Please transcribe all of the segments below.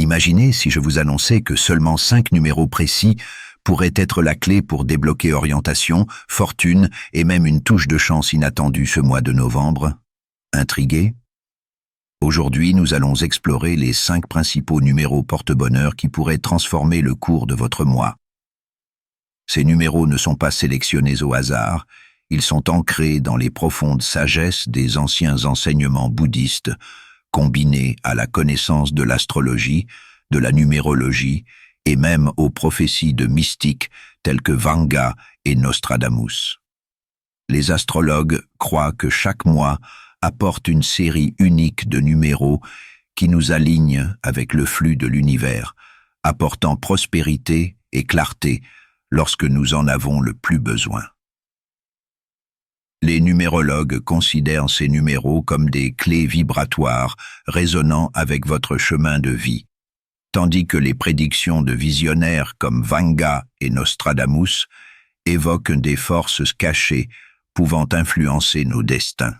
Imaginez si je vous annonçais que seulement 5 numéros précis pourraient être la clé pour débloquer orientation, fortune et même une touche de chance inattendue ce mois de novembre. Intrigué? Aujourd'hui, nous allons explorer les 5 principaux numéros porte-bonheur qui pourraient transformer le cours de votre mois. Ces numéros ne sont pas sélectionnés au hasard, ils sont ancrés dans les profondes sagesses des anciens enseignements bouddhistes, combinés à la connaissance de l'astrologie, de la numérologie et même aux prophéties de mystiques tels que Vanga et Nostradamus. Les astrologues croient que chaque mois apporte une série unique de numéros qui nous alignent avec le flux de l'univers, apportant prospérité et clarté lorsque nous en avons le plus besoin. Les numérologues considèrent ces numéros comme des clés vibratoires résonnant avec votre chemin de vie, tandis que les prédictions de visionnaires comme Vanga et Nostradamus évoquent des forces cachées pouvant influencer nos destins.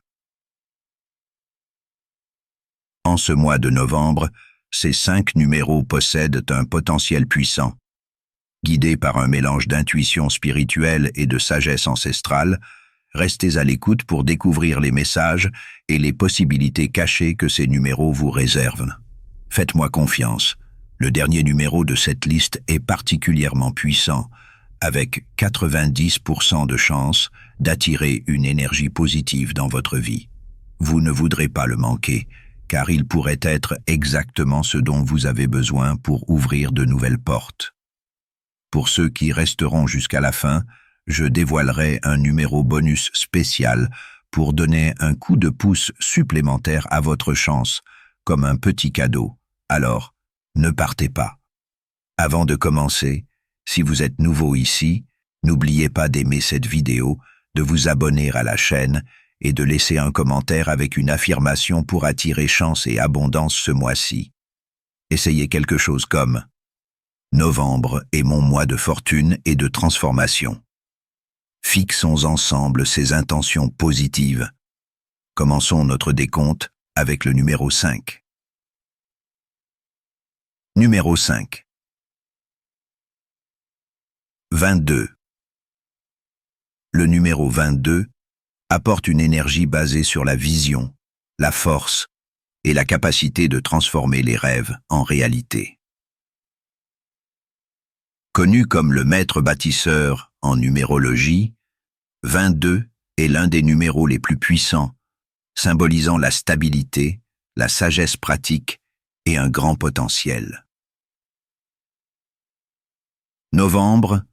En ce mois de novembre, ces 5 numéros possèdent un potentiel puissant. Guidés par un mélange d'intuition spirituelle et de sagesse ancestrale, restez à l'écoute pour découvrir les messages et les possibilités cachées que ces numéros vous réservent. Faites-moi confiance, le dernier numéro de cette liste est particulièrement puissant, avec 90% de chance d'attirer une énergie positive dans votre vie. Vous ne voudrez pas le manquer, car il pourrait être exactement ce dont vous avez besoin pour ouvrir de nouvelles portes. Pour ceux qui resteront jusqu'à la fin, je dévoilerai un numéro bonus spécial pour donner un coup de pouce supplémentaire à votre chance, comme un petit cadeau. Alors, ne partez pas. Avant de commencer, si vous êtes nouveau ici, n'oubliez pas d'aimer cette vidéo, de vous abonner à la chaîne et de laisser un commentaire avec une affirmation pour attirer chance et abondance ce mois-ci. Essayez quelque chose comme « Novembre est mon mois de fortune et de transformation ». Fixons ensemble ces intentions positives. Commençons notre décompte avec le numéro 5. Numéro 5. 22. Le numéro 22 apporte une énergie basée sur la vision, la force et la capacité de transformer les rêves en réalité. Connu comme le maître bâtisseur en numérologie, 22 est l'un des numéros les plus puissants, symbolisant la stabilité, la sagesse pratique et un grand potentiel. Novembre,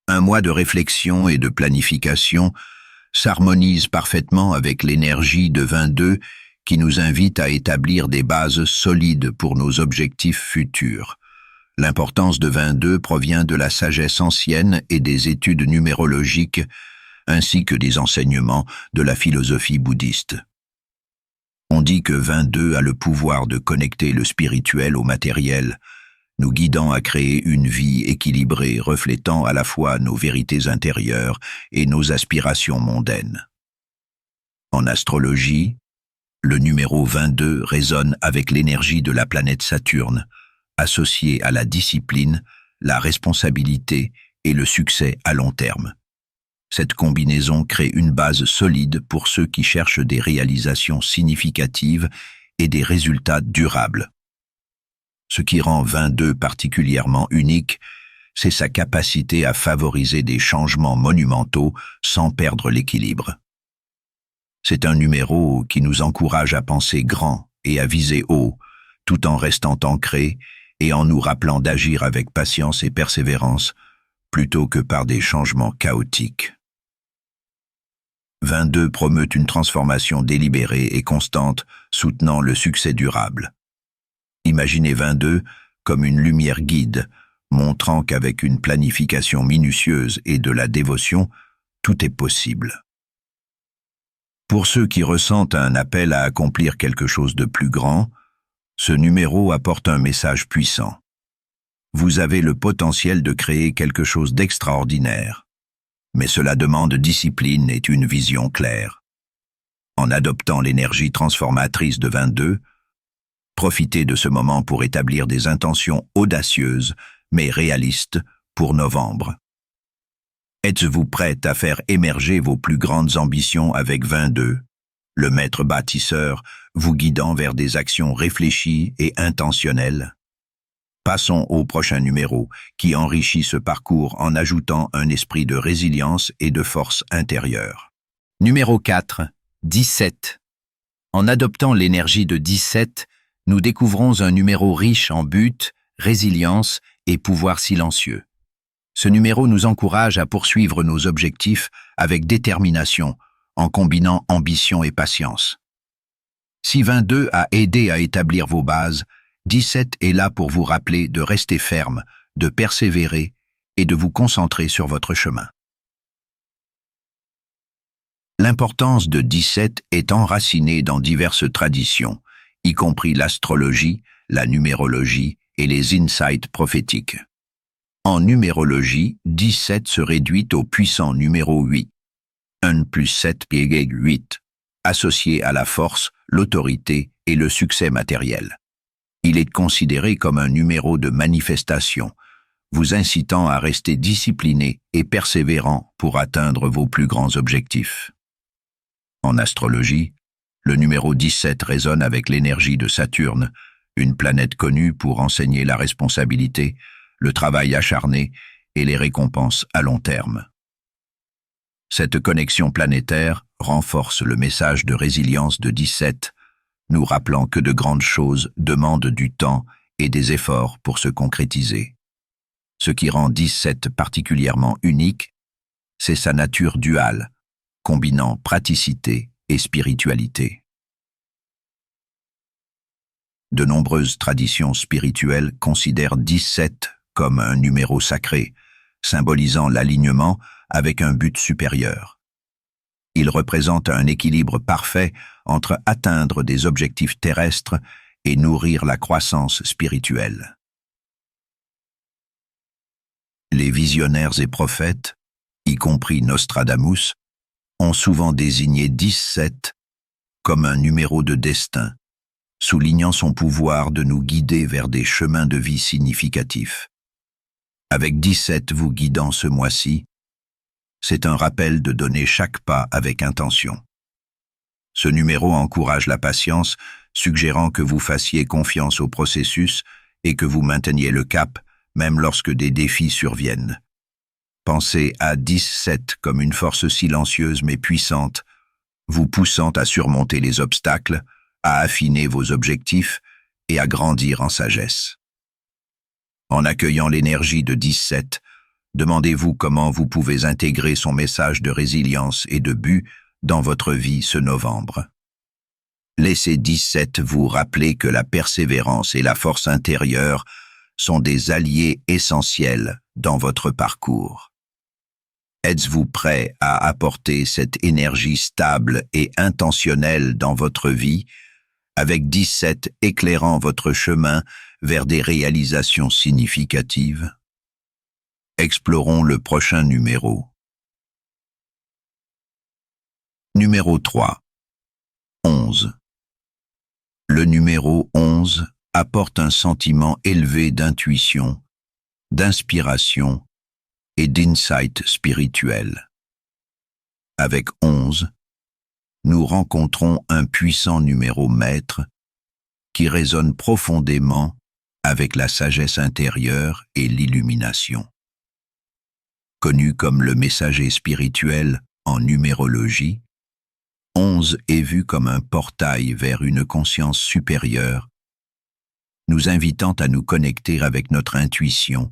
un mois de réflexion et de planification, s'harmonise parfaitement avec l'énergie de 22 qui nous invite à établir des bases solides pour nos objectifs futurs. L'importance de 22 provient de la sagesse ancienne et des études numérologiques, ainsi que des enseignements de la philosophie bouddhiste. On dit que 22 a le pouvoir de connecter le spirituel au matériel, nous guidant à créer une vie équilibrée reflétant à la fois nos vérités intérieures et nos aspirations mondaines. En astrologie, le numéro 22 résonne avec l'énergie de la planète Saturne, associée à la discipline, la responsabilité et le succès à long terme. Cette combinaison crée une base solide pour ceux qui cherchent des réalisations significatives et des résultats durables. Ce qui rend 22 particulièrement unique, c'est sa capacité à favoriser des changements monumentaux sans perdre l'équilibre. C'est un numéro qui nous encourage à penser grand et à viser haut, tout en restant ancré et en nous rappelant d'agir avec patience et persévérance, plutôt que par des changements chaotiques. 22 promeut une transformation délibérée et constante, soutenant le succès durable. Imaginez 22 comme une lumière guide, montrant qu'avec une planification minutieuse et de la dévotion, tout est possible. Pour ceux qui ressentent un appel à accomplir quelque chose de plus grand, ce numéro apporte un message puissant. Vous avez le potentiel de créer quelque chose d'extraordinaire, mais cela demande discipline et une vision claire. En adoptant l'énergie transformatrice de 22, Profitez de ce moment pour établir des intentions audacieuses, mais réalistes, pour novembre. Êtes-vous prête à faire émerger vos plus grandes ambitions avec 22, le maître bâtisseur vous guidant vers des actions réfléchies et intentionnelles? Passons au prochain numéro, qui enrichit ce parcours en ajoutant un esprit de résilience et de force intérieure. Numéro 4, 17. En adoptant l'énergie de 17, nous découvrons un numéro riche en but, résilience et pouvoir silencieux. Ce numéro nous encourage à poursuivre nos objectifs avec détermination, en combinant ambition et patience. Si 22 a aidé à établir vos bases, 17 est là pour vous rappeler de rester ferme, de persévérer et de vous concentrer sur votre chemin. L'importance de 17 est enracinée dans diverses traditions, y compris l'astrologie, la numérologie et les insights prophétiques. En numérologie, 17 se réduit au puissant numéro 8. 1 plus 7 égale 8, associé à la force, l'autorité et le succès matériel. Il est considéré comme un numéro de manifestation, vous incitant à rester discipliné et persévérant pour atteindre vos plus grands objectifs. En astrologie, le numéro 17 résonne avec l'énergie de Saturne, une planète connue pour enseigner la responsabilité, le travail acharné et les récompenses à long terme. Cette connexion planétaire renforce le message de résilience de 17, nous rappelant que de grandes choses demandent du temps et des efforts pour se concrétiser. Ce qui rend 17 particulièrement unique, c'est sa nature duale, combinant praticité et spiritualité. De nombreuses traditions spirituelles considèrent 17 comme un numéro sacré, symbolisant l'alignement avec un but supérieur. Il représente un équilibre parfait entre atteindre des objectifs terrestres et nourrir la croissance spirituelle. Les visionnaires et prophètes, y compris Nostradamus, ont souvent désigné 17 comme un numéro de destin, soulignant son pouvoir de nous guider vers des chemins de vie significatifs. Avec 17 vous guidant ce mois-ci, c'est un rappel de donner chaque pas avec intention. Ce numéro encourage la patience, suggérant que vous fassiez confiance au processus et que vous mainteniez le cap, même lorsque des défis surviennent. Pensez à 17 comme une force silencieuse mais puissante, vous poussant à surmonter les obstacles, à affiner vos objectifs et à grandir en sagesse. En accueillant l'énergie de 17, demandez-vous comment vous pouvez intégrer son message de résilience et de but dans votre vie ce novembre. Laissez 17 vous rappeler que la persévérance et la force intérieure sont des alliés essentiels dans votre parcours. Êtes-vous prêt à apporter cette énergie stable et intentionnelle dans votre vie, avec 17 éclairant votre chemin vers des réalisations significatives? Explorons le prochain numéro. Numéro 3. 11. Le numéro 11 apporte un sentiment élevé d'intuition, d'inspiration et d'insight spirituel. Avec 11, nous rencontrons un puissant numéro maître qui résonne profondément avec la sagesse intérieure et l'illumination. Connu comme le messager spirituel en numérologie, 11 est vu comme un portail vers une conscience supérieure, nous invitant à nous connecter avec notre intuition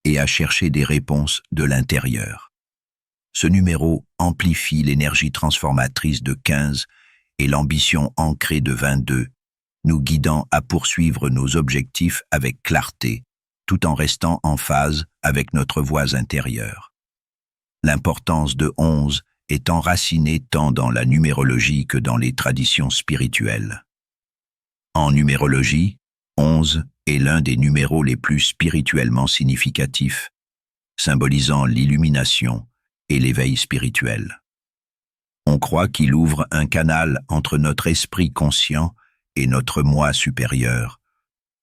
et à chercher des réponses de l'intérieur. Ce numéro amplifie l'énergie transformatrice de 15 et l'ambition ancrée de 22, nous guidant à poursuivre nos objectifs avec clarté, tout en restant en phase avec notre voix intérieure. L'importance de 11 est enracinée tant dans la numérologie que dans les traditions spirituelles. En numérologie, 11 est l'un des numéros les plus spirituellement significatifs, symbolisant l'illumination et l'éveil spirituel. On croit qu'il ouvre un canal entre notre esprit conscient et notre moi supérieur,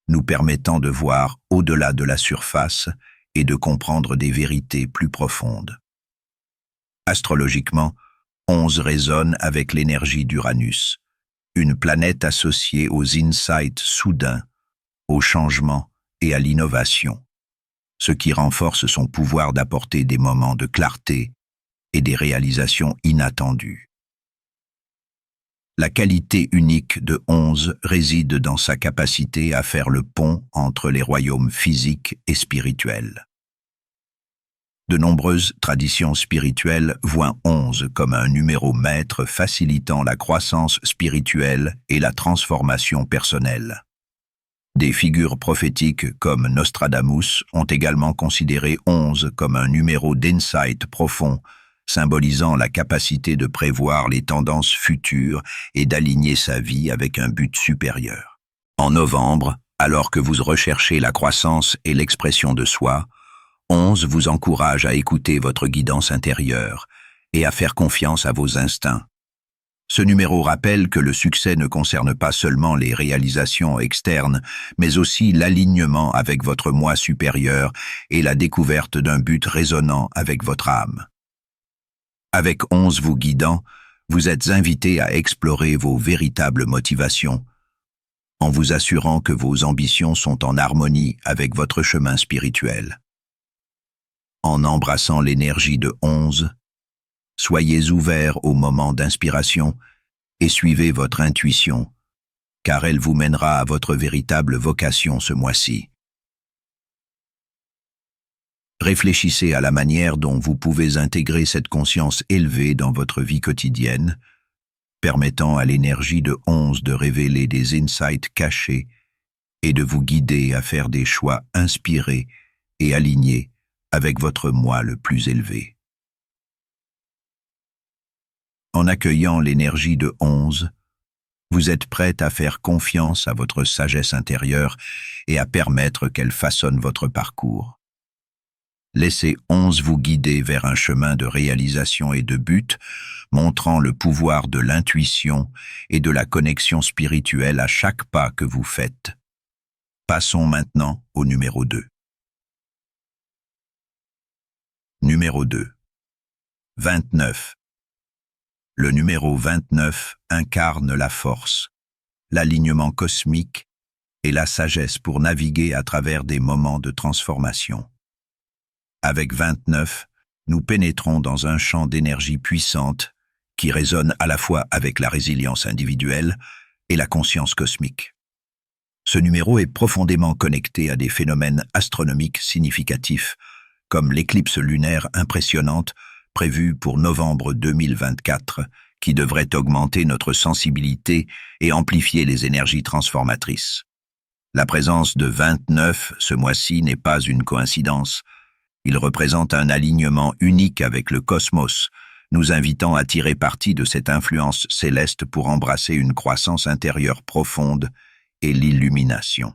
nous permettant de voir au-delà de la surface et de comprendre des vérités plus profondes. Astrologiquement, 11 résonne avec l'énergie d'Uranus, une planète associée aux insights soudains, au changement et à l'innovation, ce qui renforce son pouvoir d'apporter des moments de clarté et des réalisations inattendues. La qualité unique de 11 réside dans sa capacité à faire le pont entre les royaumes physiques et spirituels. De nombreuses traditions spirituelles voient 11 comme un numéro maître facilitant la croissance spirituelle et la transformation personnelle. Des figures prophétiques comme Nostradamus ont également considéré 11 comme un numéro d'insight profond, symbolisant la capacité de prévoir les tendances futures et d'aligner sa vie avec un but supérieur. En novembre, alors que vous recherchez la croissance et l'expression de soi, 11 vous encourage à écouter votre guidance intérieure et à faire confiance à vos instincts. Ce numéro rappelle que le succès ne concerne pas seulement les réalisations externes, mais aussi l'alignement avec votre moi supérieur et la découverte d'un but résonnant avec votre âme. Avec 11 vous guidant, vous êtes invité à explorer vos véritables motivations, en vous assurant que vos ambitions sont en harmonie avec votre chemin spirituel. En embrassant l'énergie de 11, soyez ouverts aux moments d'inspiration et suivez votre intuition, car elle vous mènera à votre véritable vocation ce mois-ci. Réfléchissez à la manière dont vous pouvez intégrer cette conscience élevée dans votre vie quotidienne, permettant à l'énergie de 11 de révéler des insights cachés et de vous guider à faire des choix inspirés et alignés avec votre moi le plus élevé. En accueillant l'énergie de 11, vous êtes prête à faire confiance à votre sagesse intérieure et à permettre qu'elle façonne votre parcours. Laissez 11 vous guider vers un chemin de réalisation et de but, montrant le pouvoir de l'intuition et de la connexion spirituelle à chaque pas que vous faites. Passons maintenant au numéro 2. Numéro 2. 29. Le numéro 29 incarne la force, l'alignement cosmique et la sagesse pour naviguer à travers des moments de transformation. Avec 29, nous pénétrons dans un champ d'énergie puissante qui résonne à la fois avec la résilience individuelle et la conscience cosmique. Ce numéro est profondément connecté à des phénomènes astronomiques significatifs, comme l'éclipse lunaire impressionnante prévue pour novembre 2024, qui devrait augmenter notre sensibilité et amplifier les énergies transformatrices. La présence de 29 ce mois-ci n'est pas une coïncidence. Il représente un alignement unique avec le cosmos, nous invitant à tirer parti de cette influence céleste pour embrasser une croissance intérieure profonde et l'illumination.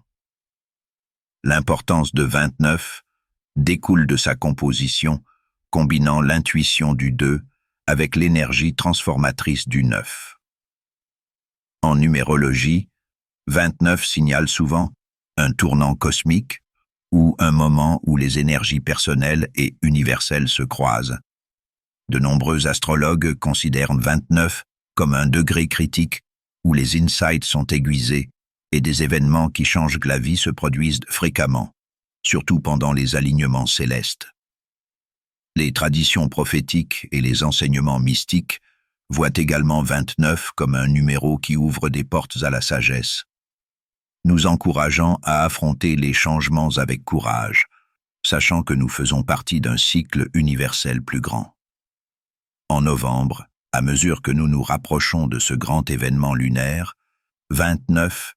L'importance de 29 découle de sa composition, combinant l'intuition du 2 avec l'énergie transformatrice du 9. En numérologie, 29 signale souvent un tournant cosmique ou un moment où les énergies personnelles et universelles se croisent. De nombreux astrologues considèrent 29 comme un degré critique où les insights sont aiguisés et des événements qui changent la vie se produisent fréquemment, surtout pendant les alignements célestes. Les traditions prophétiques et les enseignements mystiques voient également 29 comme un numéro qui ouvre des portes à la sagesse, nous encourageant à affronter les changements avec courage, sachant que nous faisons partie d'un cycle universel plus grand. En novembre, à mesure que nous nous rapprochons de ce grand événement lunaire, 29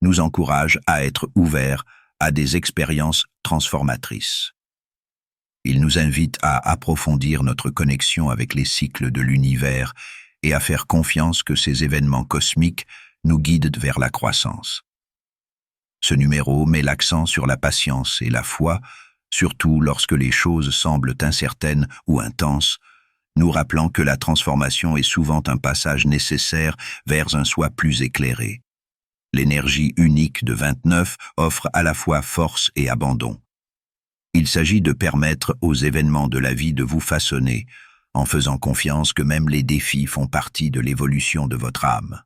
nous encourage à être ouverts à des expériences transformatrices. Il nous invite à approfondir notre connexion avec les cycles de l'univers et à faire confiance que ces événements cosmiques nous guident vers la croissance. Ce numéro met l'accent sur la patience et la foi, surtout lorsque les choses semblent incertaines ou intenses, nous rappelant que la transformation est souvent un passage nécessaire vers un soi plus éclairé. L'énergie unique de 29 offre à la fois force et abandon. Il s'agit de permettre aux événements de la vie de vous façonner, en faisant confiance que même les défis font partie de l'évolution de votre âme.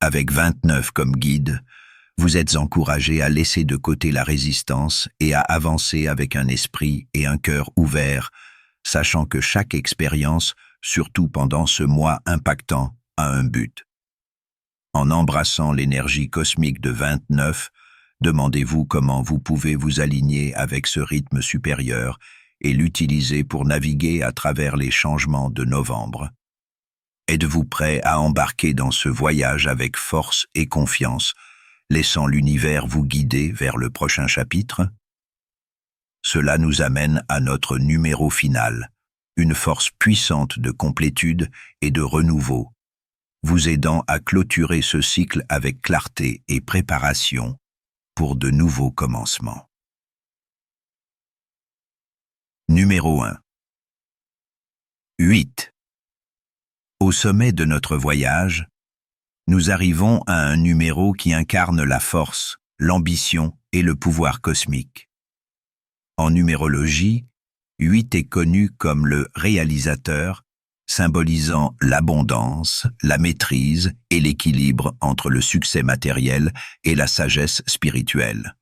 Avec 29 comme guide, vous êtes encouragé à laisser de côté la résistance et à avancer avec un esprit et un cœur ouverts, sachant que chaque expérience, surtout pendant ce mois impactant, a un but. En embrassant l'énergie cosmique de 29, demandez-vous comment vous pouvez vous aligner avec ce rythme supérieur et l'utiliser pour naviguer à travers les changements de novembre. Êtes-vous prêt à embarquer dans ce voyage avec force et confiance, laissant l'univers vous guider vers le prochain chapitre? Cela nous amène à notre numéro final, une force puissante de complétude et de renouveau, vous aidant à clôturer ce cycle avec clarté et préparation pour de nouveaux commencements. Numéro 1. 8. Au sommet de notre voyage, nous arrivons à un numéro qui incarne la force, l'ambition et le pouvoir cosmique. En numérologie, 8 est connu comme le réalisateur, symbolisant l'abondance, la maîtrise et l'équilibre entre le succès matériel et la sagesse spirituelle.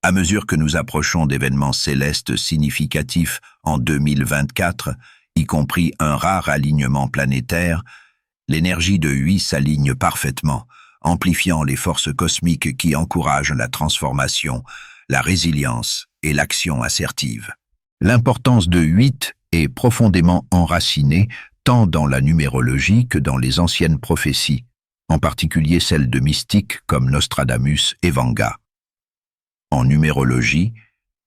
À mesure que nous approchons d'événements célestes significatifs en 2024, y compris un rare alignement planétaire, l'énergie de 8 s'aligne parfaitement, amplifiant les forces cosmiques qui encouragent la transformation, la résilience et l'action assertive. L'importance de 8 est profondément enracinée tant dans la numérologie que dans les anciennes prophéties, en particulier celles de mystiques comme Nostradamus et Vanga. En numérologie,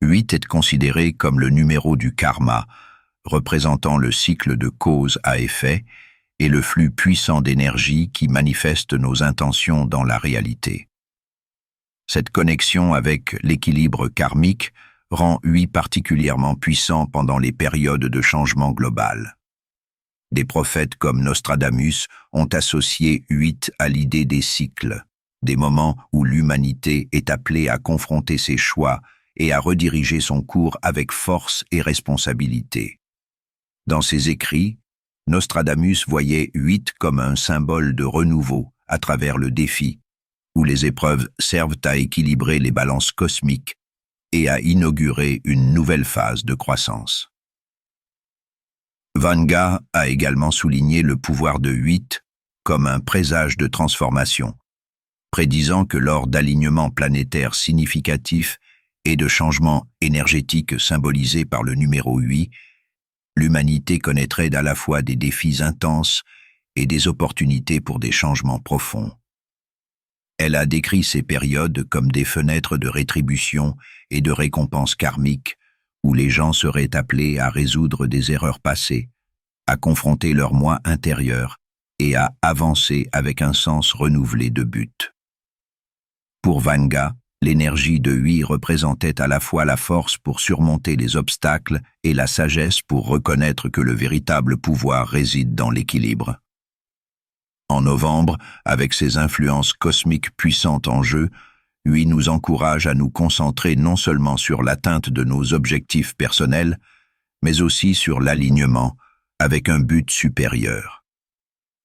8 est considéré comme le numéro du karma, représentant le cycle de cause à effet et le flux puissant d'énergie qui manifeste nos intentions dans la réalité. Cette connexion avec l'équilibre karmique rend 8 particulièrement puissant pendant les périodes de changement global. Des prophètes comme Nostradamus ont associé 8 à l'idée des cycles, des moments où l'humanité est appelée à confronter ses choix et à rediriger son cours avec force et responsabilité. Dans ses écrits, Nostradamus voyait 8 comme un symbole de renouveau à travers le défi, où les épreuves servent à équilibrer les balances cosmiques et à inaugurer une nouvelle phase de croissance. Vanga a également souligné le pouvoir de 8 comme un présage de transformation, prédisant que lors d'alignements planétaires significatifs et de changements énergétiques symbolisés par le numéro 8, l'humanité connaîtrait à la fois des défis intenses et des opportunités pour des changements profonds. Elle a décrit ces périodes comme des fenêtres de rétribution et de récompense karmique où les gens seraient appelés à résoudre des erreurs passées, à confronter leur moi intérieur et à avancer avec un sens renouvelé de but. Pour Vanga, l'énergie de 8 représentait à la fois la force pour surmonter les obstacles et la sagesse pour reconnaître que le véritable pouvoir réside dans l'équilibre. En novembre, avec ses influences cosmiques puissantes en jeu, 8 nous encourage à nous concentrer non seulement sur l'atteinte de nos objectifs personnels, mais aussi sur l'alignement avec un but supérieur.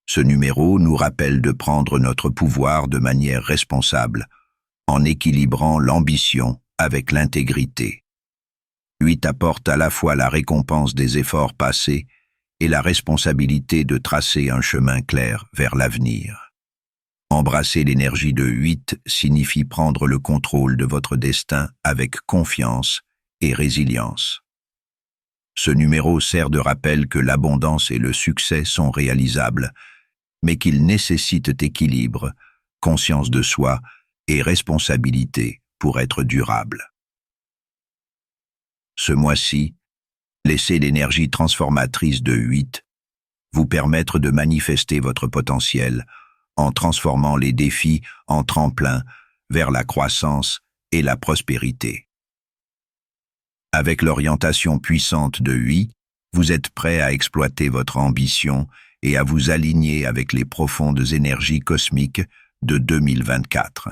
Ce numéro nous rappelle de prendre notre pouvoir de manière responsable, en équilibrant l'ambition avec l'intégrité. 8 apporte à la fois la récompense des efforts passés et la responsabilité de tracer un chemin clair vers l'avenir. Embrasser l'énergie de 8 signifie prendre le contrôle de votre destin avec confiance et résilience. Ce numéro sert de rappel que l'abondance et le succès sont réalisables, mais qu'ils nécessitent équilibre, conscience de soi et responsabilité pour être durables. Ce mois-ci, laissez l'énergie transformatrice de 8 vous permettre de manifester votre potentiel en transformant les défis en tremplin vers la croissance et la prospérité. Avec l'orientation puissante de 8, vous êtes prêt à exploiter votre ambition et à vous aligner avec les profondes énergies cosmiques de 2024.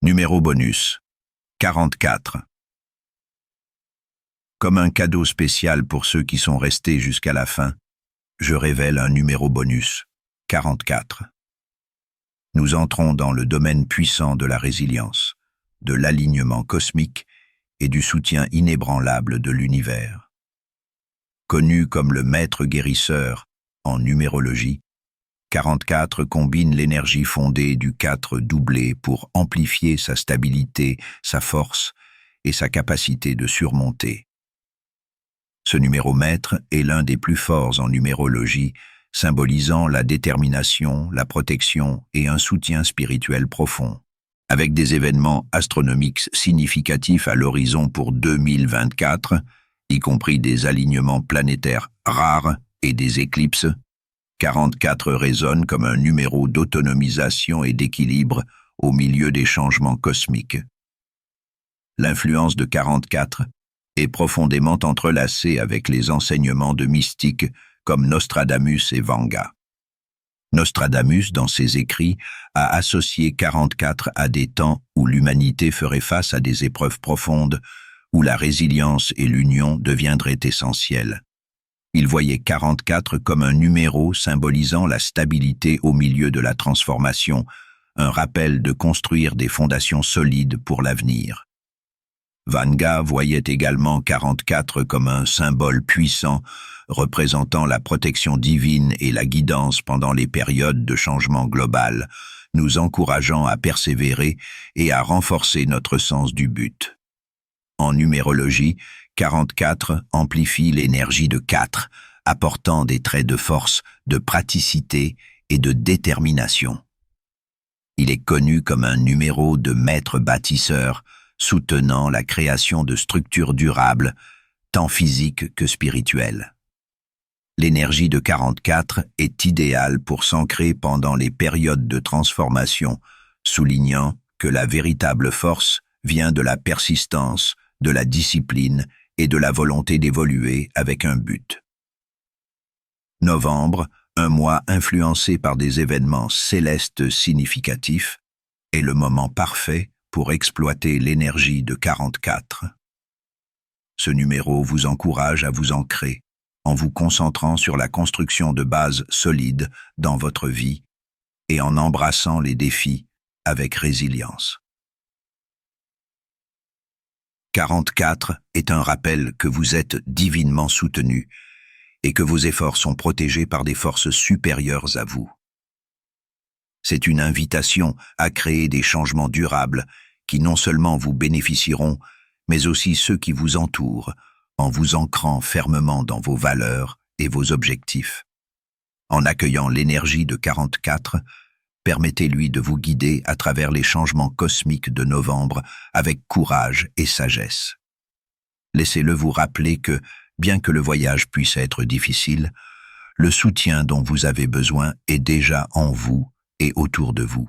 Numéro bonus 44. Comme un cadeau spécial pour ceux qui sont restés jusqu'à la fin, je révèle un numéro bonus 44. Nous entrons dans le domaine puissant de la résilience, de l'alignement cosmique et du soutien inébranlable de l'univers. Connu comme le maître guérisseur en numérologie, 44 combine l'énergie fondée du 4 doublé pour amplifier sa stabilité, sa force et sa capacité de surmonter. Ce numéro maître est l'un des plus forts en numérologie, symbolisant la détermination, la protection et un soutien spirituel profond. Avec des événements astronomiques significatifs à l'horizon pour 2024, y compris des alignements planétaires rares et des éclipses, 44 résonne comme un numéro d'autonomisation et d'équilibre au milieu des changements cosmiques. L'influence de 44 est profondément entrelacée avec les enseignements de mystiques comme Nostradamus et Vanga. Nostradamus, dans ses écrits, a associé 44 à des temps où l'humanité ferait face à des épreuves profondes, où la résilience et l'union deviendraient essentielles. Il voyait 44 comme un numéro symbolisant la stabilité au milieu de la transformation, un rappel de construire des fondations solides pour l'avenir. Vanga voyait également 44 comme un symbole puissant, représentant la protection divine et la guidance pendant les périodes de changement global, nous encourageant à persévérer et à renforcer notre sens du but. En numérologie, 44 amplifie l'énergie de 4, apportant des traits de force, de praticité et de détermination. Il est connu comme un numéro de maître bâtisseur, soutenant la création de structures durables, tant physiques que spirituelles. L'énergie de 44 est idéale pour s'ancrer pendant les périodes de transformation, soulignant que la véritable force vient de la persistance, de la discipline et de la volonté d'évoluer avec un but. Novembre, un mois influencé par des événements célestes significatifs, est le moment parfait pour exploiter l'énergie de 44. Ce numéro vous encourage à vous ancrer, en vous concentrant sur la construction de bases solides dans votre vie et en embrassant les défis avec résilience. 44 est un rappel que vous êtes divinement soutenu et que vos efforts sont protégés par des forces supérieures à vous. C'est une invitation à créer des changements durables qui non seulement vous bénéficieront, mais aussi ceux qui vous entourent, en vous ancrant fermement dans vos valeurs et vos objectifs. En accueillant l'énergie de 44, permettez-lui de vous guider à travers les changements cosmiques de novembre avec courage et sagesse. Laissez-le vous rappeler que, bien que le voyage puisse être difficile, le soutien dont vous avez besoin est déjà en vous et autour de vous.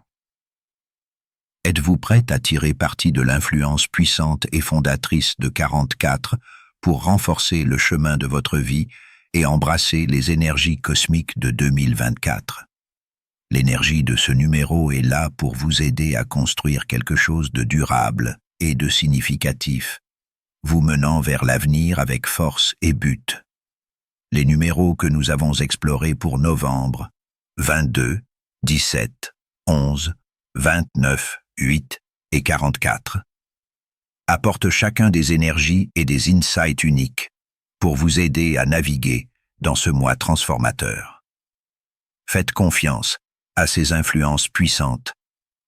Êtes-vous prête à tirer parti de l'influence puissante et fondatrice de 44 pour renforcer le chemin de votre vie et embrasser les énergies cosmiques de 2024? L'énergie de ce numéro est là pour vous aider à construire quelque chose de durable et de significatif, vous menant vers l'avenir avec force et but. Les numéros que nous avons explorés pour novembre, 22, 17, 11, 29, 8 et 44, apportent chacun des énergies et des insights uniques pour vous aider à naviguer dans ce mois transformateur. Faites confiance à ces influences puissantes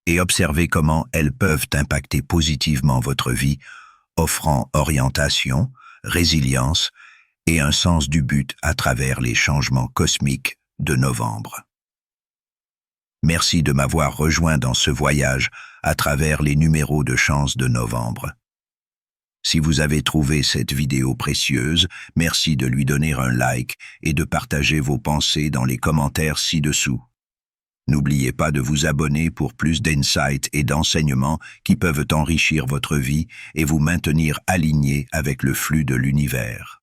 et observez comment elles peuvent impacter positivement votre vie, offrant orientation, résilience et un sens du but à travers les changements cosmiques de novembre. Merci de m'avoir rejoint dans ce voyage à travers les numéros de chance de novembre. Si vous avez trouvé cette vidéo précieuse, merci de lui donner un like et de partager vos pensées dans les commentaires ci-dessous. N'oubliez pas de vous abonner pour plus d'insights et d'enseignements qui peuvent enrichir votre vie et vous maintenir aligné avec le flux de l'univers.